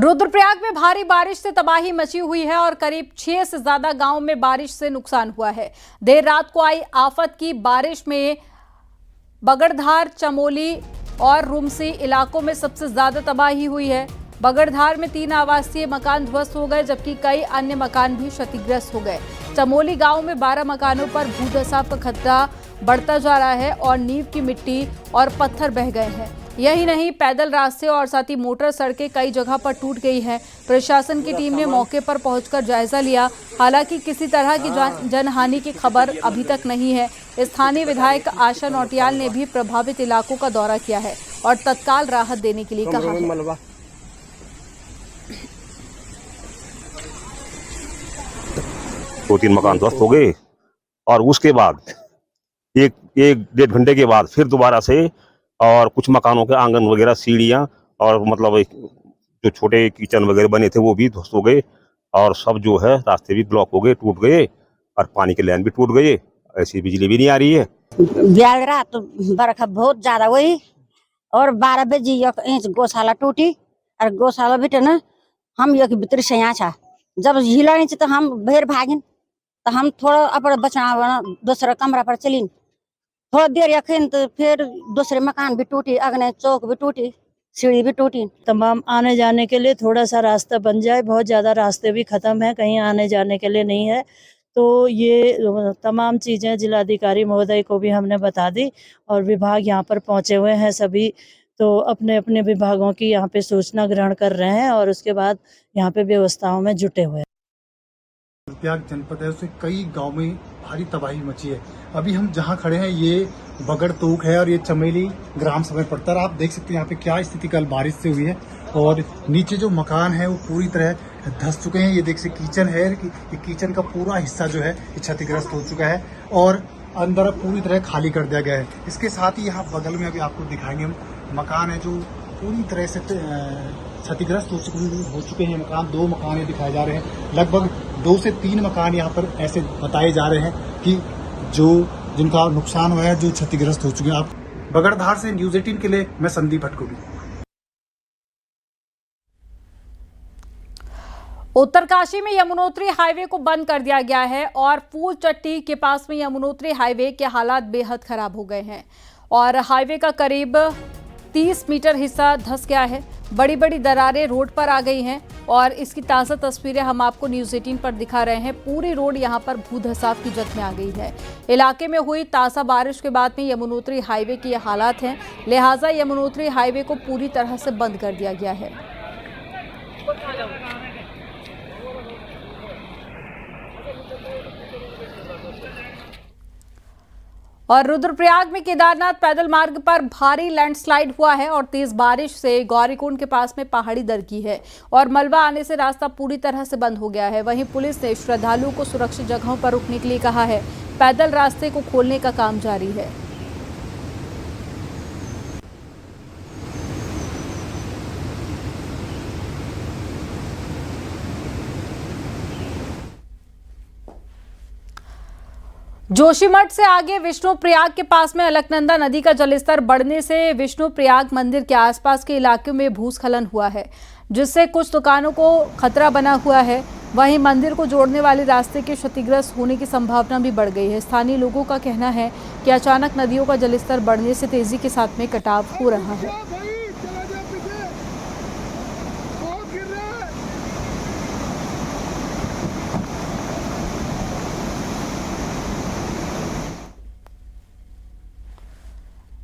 रुद्रप्रयाग में भारी बारिश से तबाही मची हुई है और करीब 6 से ज्यादा गांव में बारिश से नुकसान हुआ है। देर रात को आई आफत की बारिश में बगड़धार, चमोली और रुमसी इलाकों में सबसे ज्यादा तबाही हुई है। बगड़धार में 3 आवासीय मकान ध्वस्त हो गए, जबकि कई अन्य मकान भी क्षतिग्रस्त हो गए। चमोली गांव में 12 मकानों पर भूधंसाव का खतरा बढ़ता जा रहा है और नींव की मिट्टी और पत्थर बह गए हैं। यही नहीं, पैदल रास्ते और साथ ही मोटर सड़कें कई जगह पर टूट गई हैं। प्रशासन की टीम ने मौके पर पहुंचकर जायजा लिया। हालांकि किसी तरह की जनहानि की खबर अभी तक नहीं है। स्थानीय विधायक आशा नौटियाल ने भी प्रभावित इलाकों का दौरा किया है और तत्काल राहत देने के लिए कहा है। 2-3 मकान ध्वस्त हो गए और उसके बाद एक डेढ़ घंटे के बाद फिर दोबारा से और कुछ मकानों के आंगन वगैरह, सीढ़ियां और मतलब जो छोटे किचन वगैरह बने थे वो भी ध्वस्त हो गए और सब जो है रास्ते भी ब्लॉक हो गए, टूट गए और पानी के लाइन भी टूट गए। ऐसी बिजली भी नहीं आ रही है। ब्याज रात तो बरखा बहुत ज्यादा हुई और 12 बजे एक इंच गौशाला टूटी और गौशाला भी ना हम एक भीतर से यहाँ था। जब हिला नहीं तो हम बाहर भागिन, तो हम थोड़ा अपना बचना दूसरा कमरा पर चलिन। थोड़ा देर यकीन तो फिर दूसरे मकान भी टूटी, अगने चौक भी टूटी, सीढ़ी भी टूटी। तमाम आने जाने के लिए थोड़ा सा रास्ता बन जाए। बहुत ज्यादा रास्ते भी खत्म है, कहीं आने जाने के लिए नहीं है। तो ये तमाम चीजें जिलाधिकारी महोदय को भी हमने बता दी और विभाग यहाँ पर पहुंचे हुए हैं। सभी तो अपने अपने विभागों की यहाँ पे सूचना ग्रहण कर रहे हैं और उसके बाद यहाँ पे व्यवस्थाओं में जुटे हुए हैं। रुद्रप्रयाग जनपद है, उससे कई गांव में भारी तबाही मची है। अभी हम जहां खड़े हैं ये बगड़तोक है और ये चमेली ग्राम सभा पड़ता है। आप देख सकते हैं यहाँ पे क्या स्थिति कल बारिश से हुई है और नीचे जो मकान है वो पूरी तरह धंस चुके हैं। ये देख सकते किचन है, ये किचन का पूरा हिस्सा जो है ये क्षतिग्रस्त हो चुका है और अंदर पूरी तरह खाली कर दिया गया है। इसके साथ ही यहाँ बगल में अभी आपको दिखाएंगे हम मकान है जो पूरी तरह से क्षतिग्रस्त हो चुके हैं। मकान 2 मकान ये दिखाए जा रहे हैं। लगभग 2 से 3 मकान यहाँ पर ऐसे बताए जा रहे हैं कि जिनका नुकसान हुआ है, जो क्षतिग्रस्त हो चुके हैं। आप बगड़धार से न्यूज़ 18 के लिए मैं संदीप भटकोड़ी। उत्तरकाशी में यमुनोत्री हाईवे को बंद कर दिया गया है और फूलचट्टी के पास में यमुनोत्री हाईवे के हालात बेहद खराब हो गए हैं और हाईवे का करीब 30 मीटर हिस्सा धंस गया है। बड़ी बड़ी दरारें रोड पर आ गई हैं और इसकी ताज़ा तस्वीरें हम आपको न्यूज़ 18 पर दिखा रहे हैं। पूरी रोड यहां पर भूधंसाव की जद में आ गई है। इलाके में हुई ताज़ा बारिश के बाद में यमुनोत्री हाईवे के ये हालात हैं, लिहाजा यमुनोत्री हाईवे को पूरी तरह से बंद कर दिया गया है। और रुद्रप्रयाग में केदारनाथ पैदल मार्ग पर भारी लैंडस्लाइड हुआ है और तेज बारिश से गौरीकुंड के पास में पहाड़ी दरकी है और मलबा आने से रास्ता पूरी तरह से बंद हो गया है। वहीं पुलिस ने श्रद्धालुओं को सुरक्षित जगहों पर रुकने के लिए कहा है। पैदल रास्ते को खोलने का काम जारी है। जोशीमठ से आगे विष्णुप्रयाग के पास में अलकनंदा नदी का जलस्तर बढ़ने से विष्णुप्रयाग मंदिर के आसपास के इलाकों में भूस्खलन हुआ है, जिससे कुछ दुकानों को खतरा बना हुआ है। वहीं मंदिर को जोड़ने वाले रास्ते के क्षतिग्रस्त होने की संभावना भी बढ़ गई है। स्थानीय लोगों का कहना है कि अचानक नदियों का जलस्तर बढ़ने से तेजी के साथ में कटाव हो रहा है।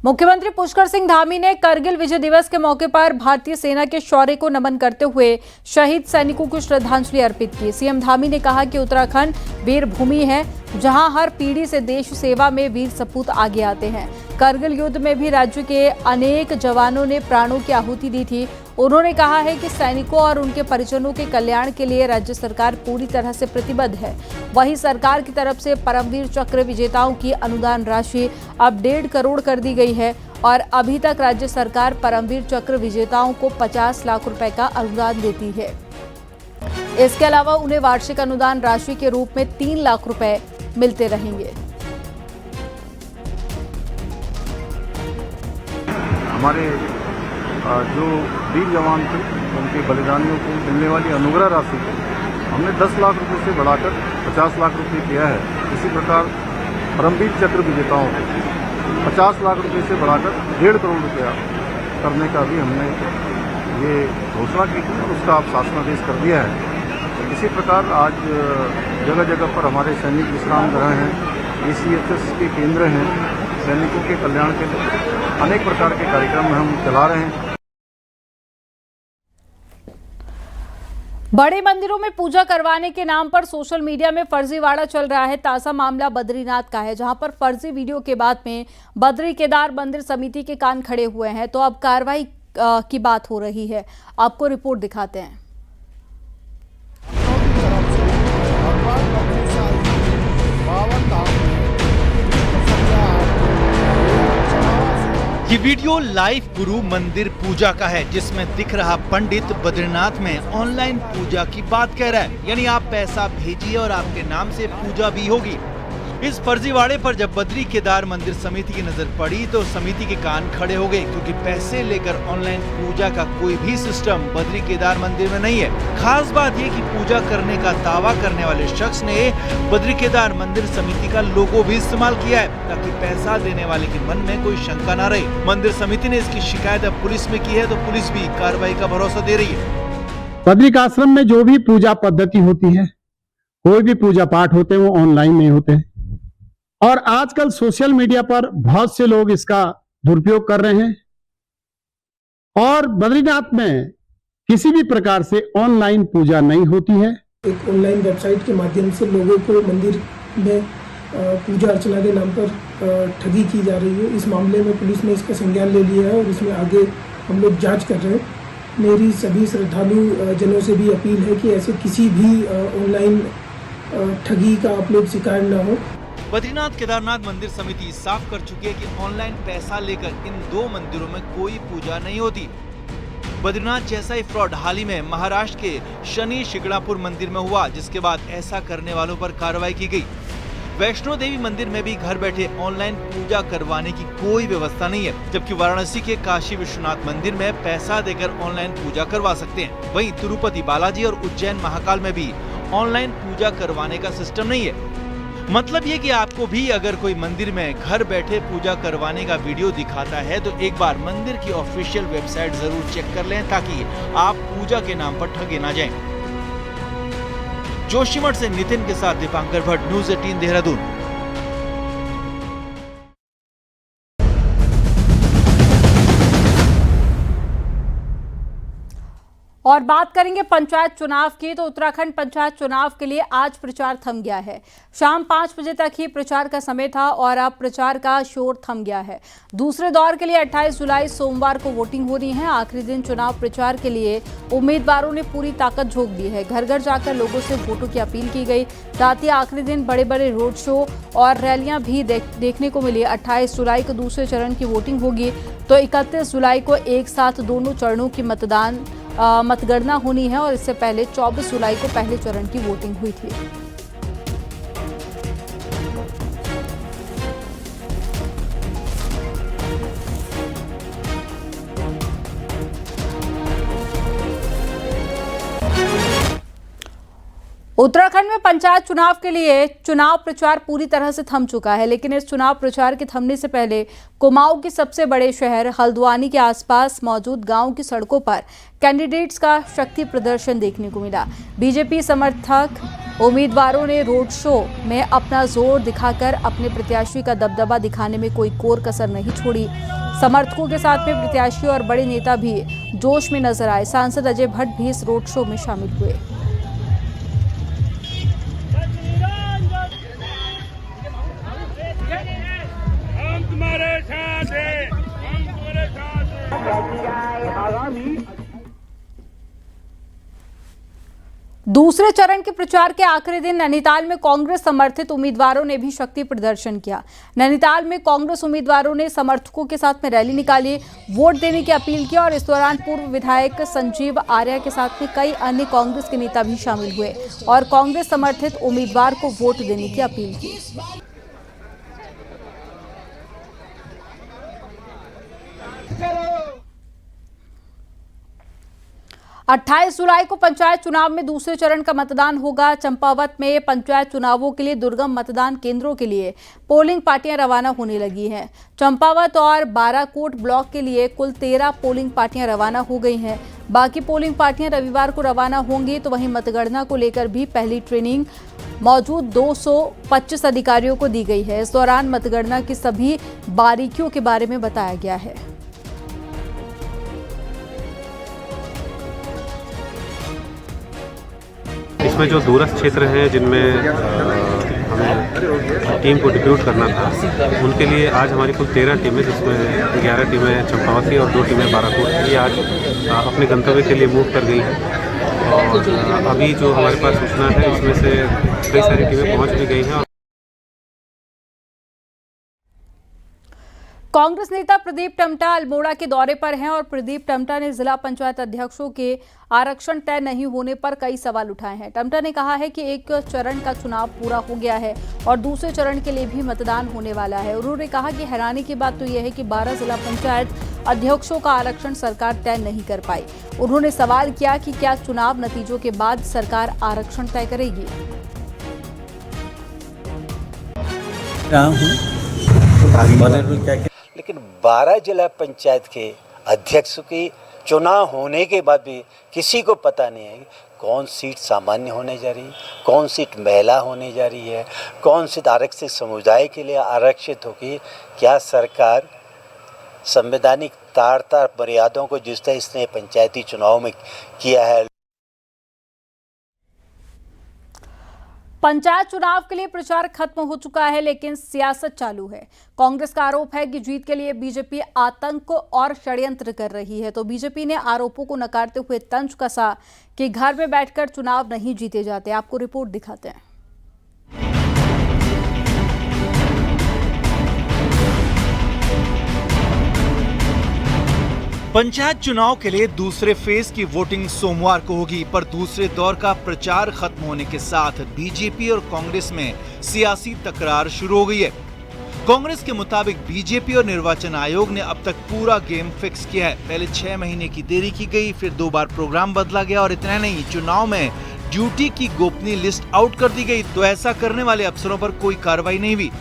मुख्यमंत्री पुष्कर सिंह धामी ने करगिल विजय दिवस के मौके पर भारतीय सेना के शौर्य को नमन करते हुए शहीद सैनिकों को श्रद्धांजलि अर्पित की। सीएम धामी ने कहा कि उत्तराखंड वीर भूमि है, जहां हर पीढ़ी से देश सेवा में वीर सपूत आगे आते हैं। करगिल युद्ध में भी राज्य के अनेक जवानों ने प्राणों की आहुति दी थी। उन्होंने कहा है कि सैनिकों और उनके परिजनों के कल्याण के लिए राज्य सरकार पूरी तरह से प्रतिबद्ध है। वहीं सरकार की तरफ से परमवीर चक्र विजेताओं की अनुदान राशि अब 1.5 करोड़ कर दी गई है और अभी तक राज्य सरकार परमवीर चक्र विजेताओं को 50 लाख रुपए का अनुदान देती है। इसके अलावा उन्हें वार्षिक अनुदान राशि के रूप में 3 लाख रुपए मिलते रहेंगे। हमारे जो वीर जवान थे उनके बलिदानियों को मिलने वाली अनुग्रह राशि को हमने 10 लाख रुपये से बढ़ाकर 50 लाख रुपये किया है। इसी प्रकार परमवीर चक्र विजेताओं को 50 लाख रुपये से बढ़ाकर 1.5 करोड़ रुपया करने का भी हमने ये घोषणा की थी और उसका आप शासनादेश कर दिया है। इसी प्रकार आज जगह जगह पर हमारे सैनिक विश्राम गृह हैं, ACHS के केंद्र हैं, सैनिकों के कल्याण के लिए अनेक प्रकार के कार्यक्रम हम चला रहे हैं। बड़े मंदिरों में पूजा करवाने के नाम पर सोशल मीडिया में फर्जीवाड़ा चल रहा है। ताजा मामला बद्रीनाथ का है, जहां पर फर्जी वीडियो के बाद में बद्री केदार मंदिर समिति के कान खड़े हुए हैं। तो अब कार्रवाई की बात हो रही है, आपको रिपोर्ट दिखाते हैं। ये वीडियो लाइव गुरु मंदिर पूजा का है, जिसमें दिख रहा पंडित बद्रीनाथ में ऑनलाइन पूजा की बात कह रहा है, यानी आप पैसा भेजिए और आपके नाम से पूजा भी होगी। इस फर्जीवाड़े पर जब बद्री केदार मंदिर समिति की नजर पड़ी तो समिति के कान खड़े हो गए, क्योंकि पैसे लेकर ऑनलाइन पूजा का कोई भी सिस्टम बद्री केदार मंदिर में नहीं है। खास बात यह कि पूजा करने का दावा करने वाले शख्स ने बद्री केदार मंदिर समिति का लोगो भी इस्तेमाल किया है, ताकि पैसा देने वाले के मन में कोई शंका न रहे। मंदिर समिति ने इसकी शिकायत अब पुलिस में की है, तो पुलिस भी कार्रवाई का भरोसा दे रही है। बद्रिकाश्रम में जो भी पूजा पद्धति होती है, कोई भी पूजा पाठ होते हैं, वो ऑनलाइन नहीं होते हैं। और आजकल सोशल मीडिया पर बहुत से लोग इसका दुरुपयोग कर रहे हैं और बद्रीनाथ में किसी भी प्रकार से ऑनलाइन पूजा नहीं होती है। एक ऑनलाइन वेबसाइट के माध्यम से लोगों को मंदिर में पूजा अर्चना के नाम पर ठगी की जा रही है। इस मामले में पुलिस ने इसका संज्ञान ले लिया है और इसमें आगे हम लोग जांच कर रहे हैं। मेरी सभी श्रद्धालु जनों से भी अपील है कि ऐसे किसी भी ऑनलाइन ठगी का आप लोग शिकार न हो। बद्रीनाथ केदारनाथ मंदिर समिति साफ कर चुकी है कि ऑनलाइन पैसा लेकर इन दो मंदिरों में कोई पूजा नहीं होती। बद्रीनाथ जैसा ही फ्रॉड हाल ही में महाराष्ट्र के शनि शिंगणापुर मंदिर में हुआ, जिसके बाद ऐसा करने वालों पर कार्रवाई की गई। वैष्णो देवी मंदिर में भी घर बैठे ऑनलाइन पूजा करवाने की कोई व्यवस्था नहीं है, जबकि वाराणसी के काशी विश्वनाथ मंदिर में पैसा देकर ऑनलाइन पूजा करवा सकते हैं। वहीं तिरुपति बालाजी और उज्जैन महाकाल में भी ऑनलाइन पूजा करवाने का सिस्टम नहीं है। मतलब ये कि आपको भी अगर कोई मंदिर में घर बैठे पूजा करवाने का वीडियो दिखाता है तो एक बार मंदिर की ऑफिशियल वेबसाइट जरूर चेक कर लें, ताकि आप पूजा के नाम पर ठगे ना जाएं। जोशीमठ से नितिन के साथ दीपांकर भट्ट, न्यूज़ 18 देहरादून। और बात करेंगे पंचायत चुनाव की, तो उत्तराखंड पंचायत चुनाव के लिए आज प्रचार थम गया है। शाम 5 बजे तक ही प्रचार का समय था और अब प्रचार का शोर थम गया है। दूसरे दौर के लिए 28 जुलाई सोमवार को वोटिंग होनी है। आखिरी दिन चुनाव प्रचार के लिए उम्मीदवारों ने पूरी ताकत झोंक दी है। घर घर जाकर लोगों से वोटों की अपील की गई। साथ ही आखिरी दिन बड़े बड़े रोड शो और रैलियां भी देखने को मिली। 28 जुलाई को दूसरे चरण की वोटिंग होगी, तो 31 जुलाई को एक साथ दोनों चरणों की मतगणना होनी है और इससे पहले 24 जुलाई को पहले चरण की वोटिंग हुई थी। उत्तराखंड में पंचायत चुनाव के लिए चुनाव प्रचार पूरी तरह से थम चुका है, लेकिन इस चुनाव प्रचार के थमने से पहले कुमाऊं के सबसे बड़े शहर हल्द्वानी के आसपास मौजूद गांव की सड़कों पर कैंडिडेट्स का शक्ति प्रदर्शन देखने को मिला। बीजेपी समर्थक उम्मीदवारों ने रोड शो में अपना जोर दिखाकर अपने प्रत्याशी का दबदबा दिखाने में कोई कोर कसर नहीं छोड़ी। समर्थकों के साथ में प्रत्याशी और बड़े नेता भी जोश में नजर आए। सांसद अजय भट्ट भी इस रोड शो में शामिल हुए। दूसरे चरण के प्रचार के आखिरी दिन नैनीताल में कांग्रेस समर्थित उम्मीदवारों ने भी शक्ति प्रदर्शन किया। नैनीताल में कांग्रेस उम्मीदवारों ने समर्थकों के साथ में रैली निकाली, वोट देने की अपील की और इस दौरान पूर्व विधायक संजीव आर्या के साथ में कई अन्य कांग्रेस के नेता भी शामिल हुए और कांग्रेस समर्थित उम्मीदवार को वोट देने की अपील की। 28 जुलाई को पंचायत चुनाव में दूसरे चरण का मतदान होगा। चंपावत में पंचायत चुनावों के लिए दुर्गम मतदान केंद्रों के लिए पोलिंग पार्टियां रवाना होने लगी हैं। चंपावत और बाराकोट ब्लॉक के लिए कुल 13 पोलिंग पार्टियां रवाना हो गई हैं। बाकी पोलिंग पार्टियां रविवार को रवाना होंगी। तो वहीं मतगणना को लेकर भी पहली ट्रेनिंग मौजूद 225 अधिकारियों को दी गई है। इस दौरान मतगणना की सभी बारीकियों के बारे में बताया गया है। इसमें जो दूरस्थ क्षेत्र हैं जिनमें हमें टीम को डिप्यूट करना था, उनके लिए आज हमारी कुल 13 टीमें, जिसमें 11 टीमें चंपावत की और 2 टीमें बाराकोट की, आज अपने गंतव्य के लिए मूव कर गई हैं। और अभी जो हमारे पास सूचना है, इसमें से कई सारी टीमें पहुंच भी गई हैं। कांग्रेस नेता प्रदीप टमटा अल्मोड़ा के दौरे पर हैं और प्रदीप टमटा ने जिला पंचायत अध्यक्षों के आरक्षण तय नहीं होने पर कई सवाल उठाए हैं। टमटा ने कहा है कि एक चरण का चुनाव पूरा हो गया है और दूसरे चरण के लिए भी मतदान होने वाला है। उन्होंने कहा कि हैरानी की बात तो यह है कि 12 जिला पंचायत अध्यक्षों का आरक्षण सरकार तय नहीं कर पाई। उन्होंने सवाल किया कि क्या चुनाव नतीजों के बाद सरकार आरक्षण तय करेगी। लेकिन 12 जिला पंचायत के अध्यक्ष की चुनाव होने के बाद भी किसी को पता नहीं है कौन सीट सामान्य होने जा रही है, कौन सीट महिला होने जा रही है, कौन सीट आरक्षित समुदाय के लिए आरक्षित होगी। क्या सरकार संवैधानिक तार मर्यादाओं को जिस तरह इसने पंचायती चुनाव में किया है। पंचायत चुनाव के लिए प्रचार खत्म हो चुका है, लेकिन सियासत चालू है। कांग्रेस का आरोप है कि जीत के लिए बीजेपी आतंक और षड्यंत्र कर रही है। तो बीजेपी ने आरोपों को नकारते हुए तंज कसा कि घर में बैठकर चुनाव नहीं जीते जाते। आपको रिपोर्ट दिखाते हैं। पंचायत चुनाव के लिए दूसरे फेज की वोटिंग सोमवार को होगी, पर दूसरे दौर का प्रचार खत्म होने के साथ बीजेपी और कांग्रेस में सियासी तकरार शुरू हो गई है। कांग्रेस के मुताबिक बीजेपी और निर्वाचन आयोग ने अब तक पूरा गेम फिक्स किया है। पहले 6 महीने की देरी की गई, फिर 2 बार प्रोग्राम बदला गया और इतना नहीं, चुनाव में ड्यूटी की गोपनीय लिस्ट आउट कर दी गई। तो ऐसा करने वाले अफसरों पर कोई कार्रवाई नहीं हुई।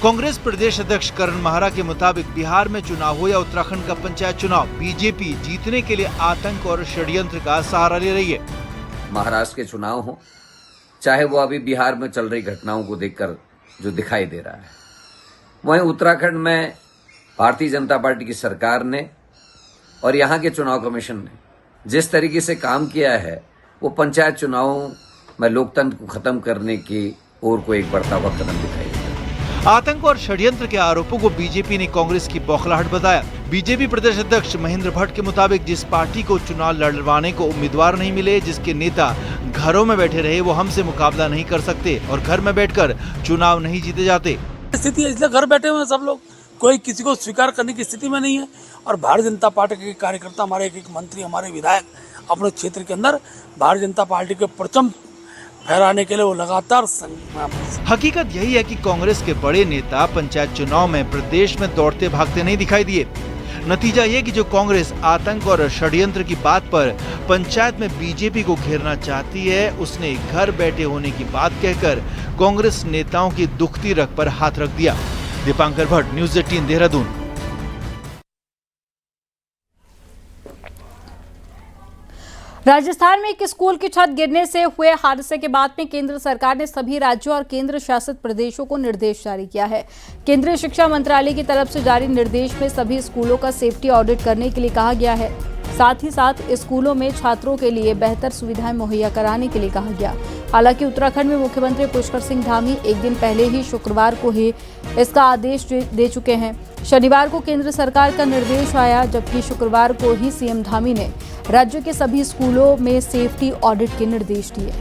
कांग्रेस प्रदेश अध्यक्ष करण महारा के मुताबिक बिहार में चुनाव हो या उत्तराखंड का पंचायत चुनाव, बीजेपी जीतने के लिए आतंक और षड्यंत्र का सहारा ले रही है। महाराष्ट्र के चुनाव हो, चाहे वो अभी बिहार में चल रही घटनाओं को देखकर जो दिखाई दे रहा है, वहीं उत्तराखंड में भारतीय जनता पार्टी की सरकार ने और यहाँ के चुनाव कमीशन ने जिस तरीके से काम किया है, वो पंचायत चुनावों में लोकतंत्र को खत्म करने की ओर को एक बढ़ता हुआ कदम दिखाई देता है। आतंक और षड्यंत्र के आरोपों को बीजेपी ने कांग्रेस की बौखलाहट बताया। बीजेपी प्रदेश अध्यक्ष महेंद्र भट्ट के मुताबिक जिस पार्टी को चुनाव लड़वाने को उम्मीदवार नहीं मिले, जिसके नेता घरों में बैठे रहे, वो हमसे मुकाबला नहीं कर सकते और घर में बैठकर चुनाव नहीं जीते जाते। स्थिति है, इसलिए घर बैठे हुए हैं सब लोग, कोई किसी को स्वीकार करने की स्थिति में नहीं है। और भारतीय जनता पार्टी के कार्यकर्ता, हमारे एक मंत्री, हमारे विधायक अपने क्षेत्र के अंदर भारतीय जनता पार्टी के परचम फहराने के लिए वो लगातार। हकीकत यही है कि कांग्रेस के बड़े नेता पंचायत चुनाव में प्रदेश में दौड़ते भागते नहीं दिखाई दिए। नतीजा ये कि जो कांग्रेस आतंक और षड्यंत्र की बात पर पंचायत में बीजेपी को घेरना चाहती है, उसने घर बैठे होने की बात कहकर कांग्रेस नेताओं की दुखती रग पर हाथ रख दिया। दीपांकर भट्ट, न्यूज़ 18 देहरादून। राजस्थान में एक स्कूल की छत गिरने से हुए हादसे के बाद में केंद्र सरकार ने सभी राज्यों और केंद्र शासित प्रदेशों को निर्देश जारी किया है। केंद्रीय शिक्षा मंत्रालय की तरफ से जारी निर्देश में सभी स्कूलों का सेफ्टी ऑडिट करने के लिए कहा गया है। साथ ही साथ स्कूलों में छात्रों के लिए बेहतर सुविधाएं मुहैया कराने के लिए कहा गया। हालांकि उत्तराखंड में मुख्यमंत्री पुष्कर सिंह धामी एक दिन पहले ही शुक्रवार को ही इसका आदेश दे चुके हैं। शनिवार को केंद्र सरकार का निर्देश आया, जबकि शुक्रवार को ही सीएम धामी ने राज्य के सभी स्कूलों में सेफ्टी ऑडिट के निर्देश दिए।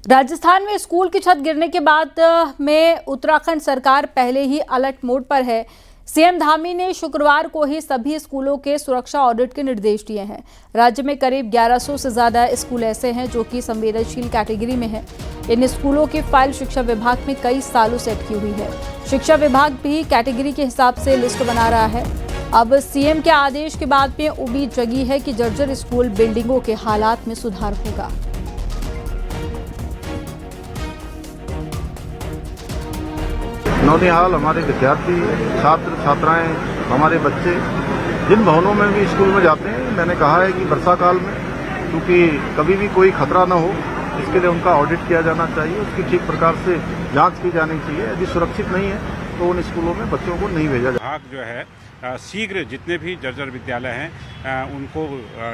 राजस्थान में स्कूल की छत गिरने के बाद में उत्तराखंड सरकार पहले ही अलर्ट मोड पर है। सीएम धामी ने शुक्रवार को ही सभी स्कूलों के सुरक्षा ऑडिट के निर्देश दिए हैं। राज्य में करीब 1100 से ज्यादा स्कूल ऐसे हैं जो कि संवेदनशील कैटेगरी में हैं। इन स्कूलों की फाइल शिक्षा विभाग में कई सालों से अटकी हुई है। शिक्षा विभाग भी कैटेगरी के हिसाब से लिस्ट बना रहा है। अब सीएम के आदेश के बाद में उम्मीद जगी है कि जर्जर स्कूल बिल्डिंगों के हालात में सुधार होगा। नौनिहाल हमारे विद्यार्थी, छात्र छात्राएं, हमारे बच्चे जिन भवनों में भी स्कूल में जाते हैं, मैंने कहा है कि वर्षा काल में क्योंकि कभी भी कोई खतरा न हो, इसके लिए उनका ऑडिट किया जाना चाहिए, उसकी ठीक प्रकार से जांच की जानी चाहिए। यदि सुरक्षित नहीं है तो उन स्कूलों में बच्चों को नहीं भेजा जाए। विभाग जो है शीघ्र जितने भी जर्जर विद्यालय हैं उनको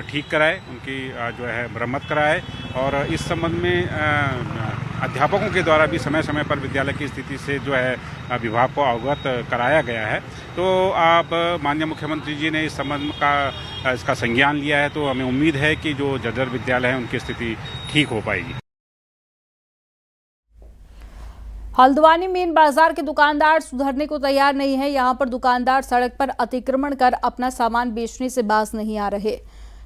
ठीक कराए, उनकी जो है मरम्मत कराए और इस संबंध में अध्यापकों के द्वारा भी समय समय पर विद्यालय की स्थिति से जो है विभाग को अवगत कराया गया है। तो आप माननीय मुख्यमंत्री जी ने इस संबंध का इसका संज्ञान लिया है, तो हमें उम्मीद है कि जो जर्जर विद्यालय हैं उनकी स्थिति ठीक हो पाएगी। हल्द्वानी मेन बाजार के दुकानदार सुधरने को तैयार नहीं है। यहां पर दुकानदार सड़क पर अतिक्रमण कर अपना सामान बेचने से बाज नहीं आ रहे।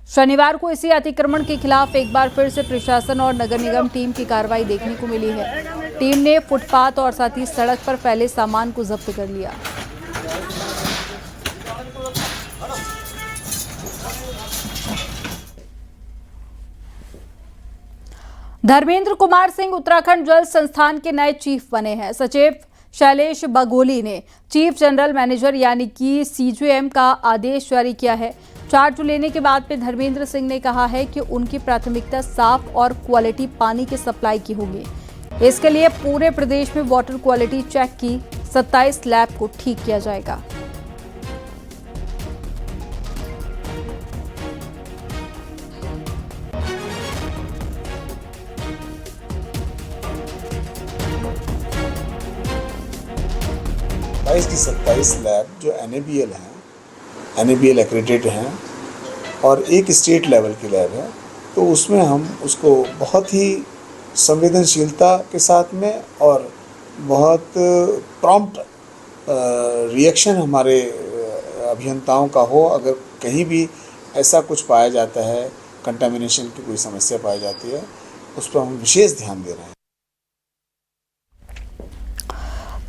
शनिवार को इसी अतिक्रमण के खिलाफ एक बार फिर से प्रशासन और नगर निगम टीम की कार्रवाई देखने को मिली है। टीम ने फुटपाथ और साथ ही सड़क पर फैले सामान को जब्त कर लिया। धर्मेंद्र कुमार सिंह उत्तराखंड जल संस्थान के नए चीफ बने हैं। सचिव शैलेश बघोली ने चीफ जनरल मैनेजर यानी कि सीजीएम का आदेश जारी किया है। चार्ज लेने के बाद में धर्मेंद्र सिंह ने कहा है कि उनकी प्राथमिकता साफ और क्वालिटी पानी की सप्लाई की होगी। इसके लिए पूरे प्रदेश में वाटर क्वालिटी चेक की 27 लैब को ठीक किया जाएगा। की 27 लैब जो NABL हैं, NABL एक्रेडिटेड हैं और एक स्टेट लेवल की लैब है, तो उसमें हम उसको बहुत ही संवेदनशीलता के साथ में और बहुत प्रॉम्प्ट रिएक्शन हमारे अभियंताओं का हो। अगर कहीं भी ऐसा कुछ पाया जाता है, कंटामिनेशन की कोई समस्या पाई जाती है, उस पर हम विशेष ध्यान दे रहे हैं।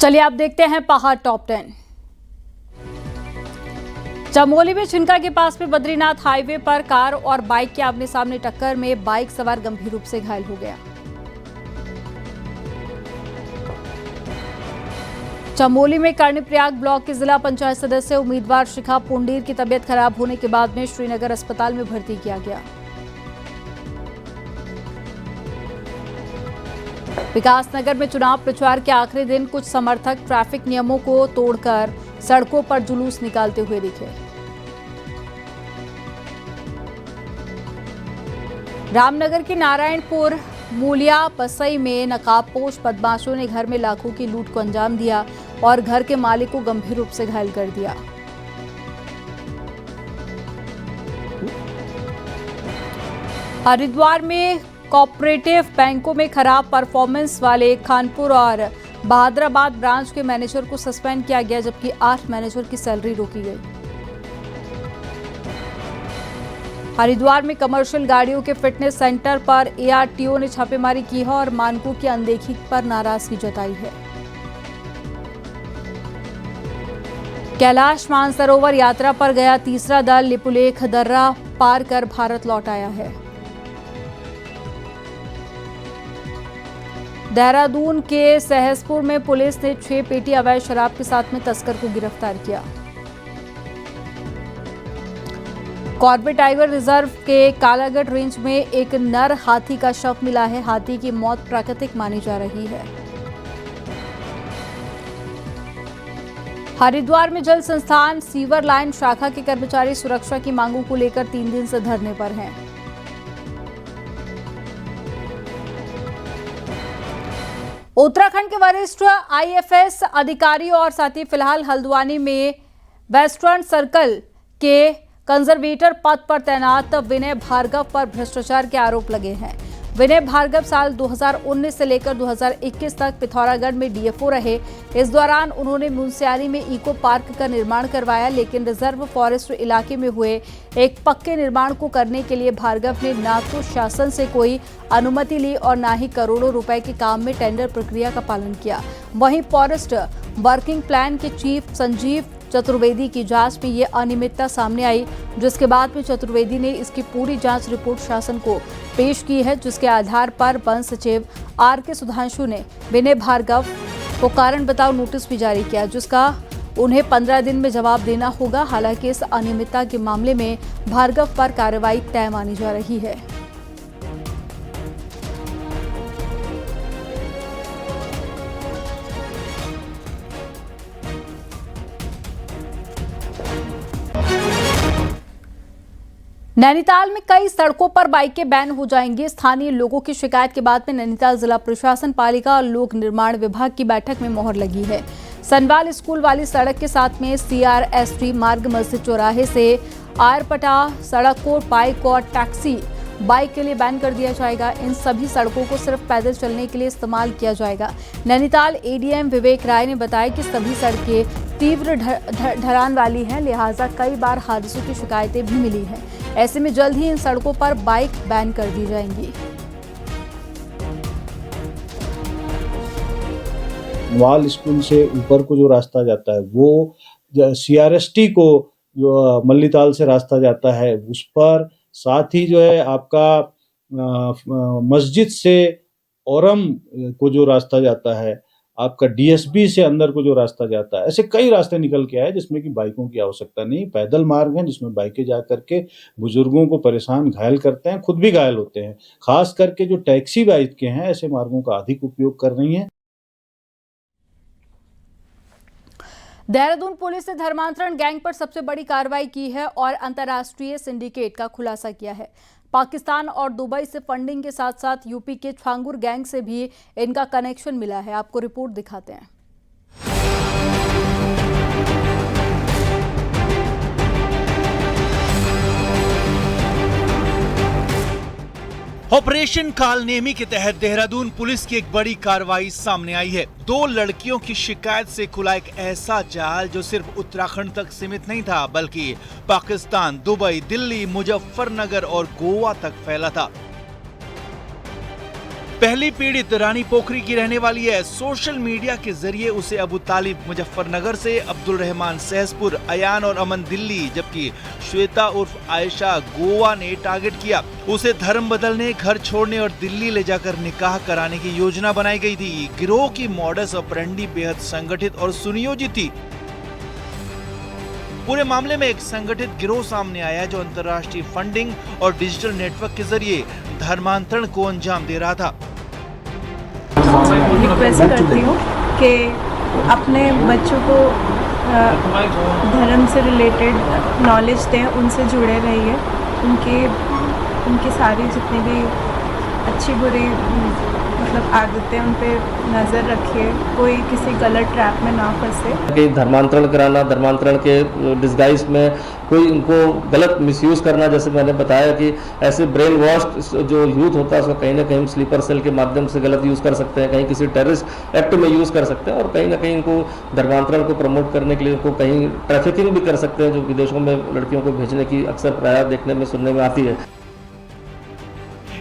चलिए आप देखते हैं पहाड़ टॉप 10। चमोली में छिनका के पास में बद्रीनाथ हाईवे पर कार और बाइक के आमने सामने टक्कर में बाइक सवार गंभीर रूप से घायल हो गया। चमोली में कर्णप्रयाग ब्लॉक के जिला पंचायत सदस्य उम्मीदवार शिखा पुंडीर की तबीयत खराब होने के बाद में श्रीनगर अस्पताल में भर्ती किया गया। विकासनगर में चुनाव प्रचार के आखिरी दिन कुछ समर्थक ट्रैफिक नियमों को तोड़कर सड़कों पर जुलूस निकालते हुए दिखे। रामनगर के नारायणपुर मूलिया पसई में नकाबपोश बदमाशों ने घर में लाखों की लूट को अंजाम दिया और घर के मालिक को गंभीर रूप से घायल कर दिया। हरिद्वार में कोऑपरेटिव बैंकों में खराब परफॉर्मेंस वाले खानपुर और बहादुराबाद ब्रांच के मैनेजर को सस्पेंड किया गया, जबकि 8 मैनेजर की सैलरी रोकी गई। हरिद्वार में कमर्शियल गाड़ियों के फिटनेस सेंटर पर ARTO ने छापेमारी की है और मानकों की अनदेखी पर नाराजगी जताई है। कैलाश मानसरोवर यात्रा पर गया तीसरा दल लिपुलेख दर्रा पार कर भारत लौट आया है। देहरादून के सहसपुर में पुलिस ने 6 पेटी अवैध शराब के साथ में तस्कर को गिरफ्तार किया। कॉर्बेट टाइगर रिजर्व के कालागढ़ रेंज में एक नर हाथी का शव मिला है। हाथी की मौत प्राकृतिक मानी जा रही है। हरिद्वार में जल संस्थान सीवर लाइन शाखा के कर्मचारी सुरक्षा की मांगों को लेकर 3 दिन से धरने पर हैं। उत्तराखंड के वरिष्ठ IFS अधिकारी और साथ ही फिलहाल हल्द्वानी में वेस्टर्न सर्कल के कंजर्वेटर पद पर तैनात विनय भार्गव पर भ्रष्टाचार के आरोप लगे हैं। विनय भार्गव साल 2019 से लेकर 2021 तक पिथौरागढ़ में डीएफओ रहे। इस दौरान उन्होंने मुंसियारी में इको पार्क का निर्माण करवाया, लेकिन रिजर्व फॉरेस्ट इलाके में हुए एक पक्के निर्माण को करने के लिए भार्गव ने ना तो शासन से कोई अनुमति ली और ना ही करोड़ों रुपए के काम में टेंडर प्रक्रिया का पालन किया। वहीं फॉरेस्ट वर्किंग प्लान के चीफ संजीव चतुर्वेदी की जांच में ये अनियमितता सामने आई, जिसके बाद में चतुर्वेदी ने इसकी पूरी जांच रिपोर्ट शासन को पेश की है, जिसके आधार पर वन सचिव आर.के. सुधांशु ने विनय भार्गव को कारण बताओ नोटिस भी जारी किया, जिसका उन्हें 15 दिन में जवाब देना होगा। हालांकि इस अनियमितता के मामले में भार्गव पर कार्रवाई तय मानी जा रही है। नैनीताल में कई सड़कों पर बाइकें बैन हो जाएंगी। स्थानीय लोगों की शिकायत के बाद में नैनीताल जिला प्रशासन, पालिका और लोक निर्माण विभाग की बैठक में मोहर लगी है। सनवाल स्कूल वाली सड़क के साथ में CRST मार्ग मस्जिद चौराहे से आयरपटा सड़क को बाइक और टैक्सी बाइक के लिए बैन कर दिया जाएगा। इन सभी सड़कों को सिर्फ पैदल चलने के लिए इस्तेमाल किया जाएगा। नैनीताल ADM विवेक राय ने बताया कि सभी सड़कें तीव्र ढलान वाली हैं, लिहाजा कई बार हादसों की शिकायतें भी मिली हैं। ऐसे में जल्द ही इन सड़कों पर बाइक बैन कर दी जाएंगी। वाल स्कूल से ऊपर को जो रास्ता जाता है वो CRST को जो मल्लीताल से रास्ता जाता है उस पर, साथ ही जो है आपका मस्जिद से औरम को जो रास्ता जाता है, आपका DSB से अंदर को जो रास्ता जाता है, ऐसे कई रास्ते निकल के आए जिसमें कि बाइकों की आवश्यकता नहीं। पैदल मार्ग हैं जिसमें बाइकें जा करके बुजुर्गों को परेशान घायल करते हैं, खुद भी घायल होते हैं। खास करके जो टैक्सी बाइकें हैं ऐसे मार्गों का अधिक उपयोग कर रही हैं। देहरादून पुलिस ने धर्मांतरण गैंग पर सबसे बड़ी कार्रवाई की है और अंतर्राष्ट्रीय सिंडिकेट का खुलासा किया है। पाकिस्तान और दुबई से फंडिंग के साथ साथ यूपी के छांगुर गैंग से भी इनका कनेक्शन मिला है। आपको रिपोर्ट दिखाते हैं। ऑपरेशन कालनेमी के तहत देहरादून पुलिस की एक बड़ी कार्रवाई सामने आई है। 2 लड़कियों की शिकायत से खुला एक ऐसा जाल जो सिर्फ उत्तराखंड तक सीमित नहीं था, बल्कि पाकिस्तान, दुबई, दिल्ली, मुजफ्फरनगर और गोवा तक फैला था। पहली पीड़ित रानी पोखरी की रहने वाली है। सोशल मीडिया के जरिए उसे अबू तालिब मुजफ्फरनगर से, अब्दुल रहमान सहसपुर, अयान और अमन दिल्ली, जबकि श्वेता उर्फ आयशा गोवा ने टारगेट किया। उसे धर्म बदलने, घर छोड़ने और दिल्ली ले जाकर निकाह कराने की योजना बनाई गई थी। गिरोह की मॉडस ऑपरेंडी बेहद संगठित और सुनियोजित थी। पूरे मामले में एक संगठित गिरोह सामने आया जो अंतर्राष्ट्रीय फंडिंग और डिजिटल नेटवर्क के जरिए धर्मांतरण को अंजाम दे रहा था। रिक्वेस्ट करती हूँ कि अपने बच्चों को धर्म से रिलेटेड नॉलेज दें, उनसे जुड़े रहिए, उनकी सारी जितनी भी अच्छी बुरी मतलब आदतें उन पे नज़र रखिए, कोई किसी गलत ट्रैप में ना फंसे। धर्मांतरण कराना, धर्मांतरण के डिस्गाइज में कोई उनको गलत मिसयूज़ करना, जैसे मैंने बताया कि ऐसे ब्रेन वॉश जो यूथ होता है उसका कहीं ना कहीं स्लीपर सेल के माध्यम से गलत यूज़ कर सकते हैं, कहीं किसी टेररिस्ट एक्ट में यूज़ कर सकते हैं और कहीं ना कहीं इनको धर्मांतरण को प्रमोट करने के लिए इनको कहीं ट्रैफिकिंग भी कर सकते हैं, जो विदेशों में लड़कियों को भेजने की अक्सर प्रायः देखने में सुनने में आती है।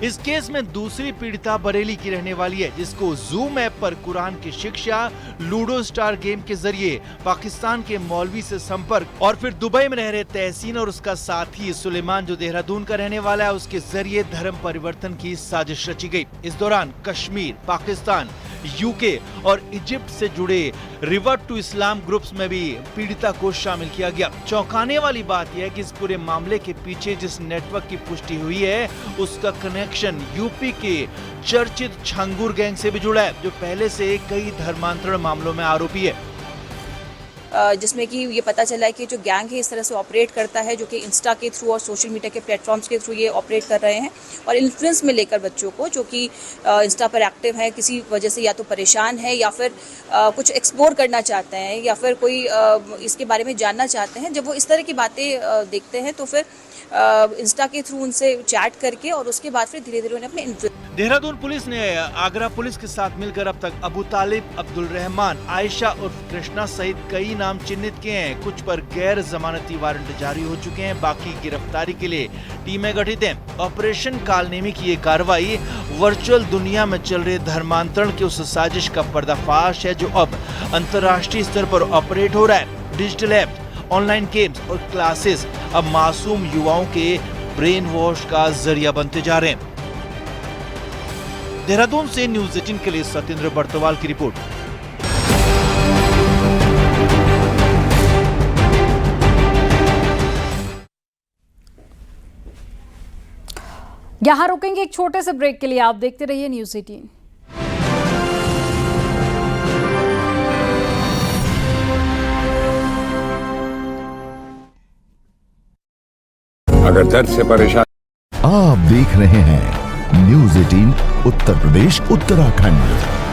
इस केस में दूसरी पीड़िता बरेली की रहने वाली है, जिसको जूम ऐप पर कुरान की शिक्षा, लूडो स्टार गेम के जरिए पाकिस्तान के मौलवी से संपर्क और फिर दुबई में रह रहे तहसीन और उसका साथी सुलेमान जो देहरादून का रहने वाला है, उसके जरिए धर्म परिवर्तन की साजिश रची गई। इस दौरान कश्मीर, पाकिस्तान, UK और इजिप्ट से जुड़े रिवर्ट टू इस्लाम ग्रुप्स में भी पीड़िता को शामिल किया गया। चौंकाने वाली बात यह है कि इस पूरे मामले के पीछे जिस नेटवर्क की पुष्टि हुई है उसका कनेक्शन यूपी के चर्चित छांगुर गैंग से भी जुड़ा है, जो पहले से कई धर्मांतरण मामलों में आरोपी है। जिसमें कि ये पता चला है कि जो गैंग है इस तरह से ऑपरेट करता है, जो कि इंस्टा के थ्रू और सोशल मीडिया के प्लेटफॉर्म्स के थ्रू ये ऑपरेट कर रहे हैं और इन्फ्लुएंस में लेकर बच्चों को, जो कि इंस्टा पर एक्टिव है, किसी वजह से या तो परेशान है या फिर कुछ एक्सप्लोर करना चाहते हैं या फिर कोई इसके बारे में जानना चाहते हैं। जब वो इस तरह की बातें देखते हैं तो फिर इंस्टा के थ्रू उनसे चैट करके और उसके बाद फिर धीरे धीरे उन्हें अपने देहरादून पुलिस ने आगरा पुलिस के साथ मिलकर अब तक अबू तालिब, अब्दुल रहमान, आयशा उर्फ कृष्णा सहित कई नाम चिन्हित किए हैं। कुछ पर गैर जमानती वारंट जारी हो चुके हैं, बाकी गिरफ्तारी के लिए टीमें गठित हैं। ऑपरेशन कालनेमी की ये कार्रवाई वर्चुअल दुनिया में चल रहे धर्मांतरण की उस साजिश का पर्दाफाश है जो अब अंतर्राष्ट्रीय स्तर पर ऑपरेट हो रहा है। डिजिटल ऐप, ऑनलाइन गेम्स और क्लासेस अब मासूम युवाओं के ब्रेन वॉश का जरिया बनते जा रहे हैं। देहरादून से न्यूज़ 18 के लिए सत्येंद्र बर्तवाल की रिपोर्ट। यहां रुकेंगे एक छोटे से ब्रेक के लिए। आप देखते रहिए न्यूज़ 18। अगर दर्द से परेशान आप देख रहे हैं न्यूज़ 18 उत्तर प्रदेश उत्तराखंड।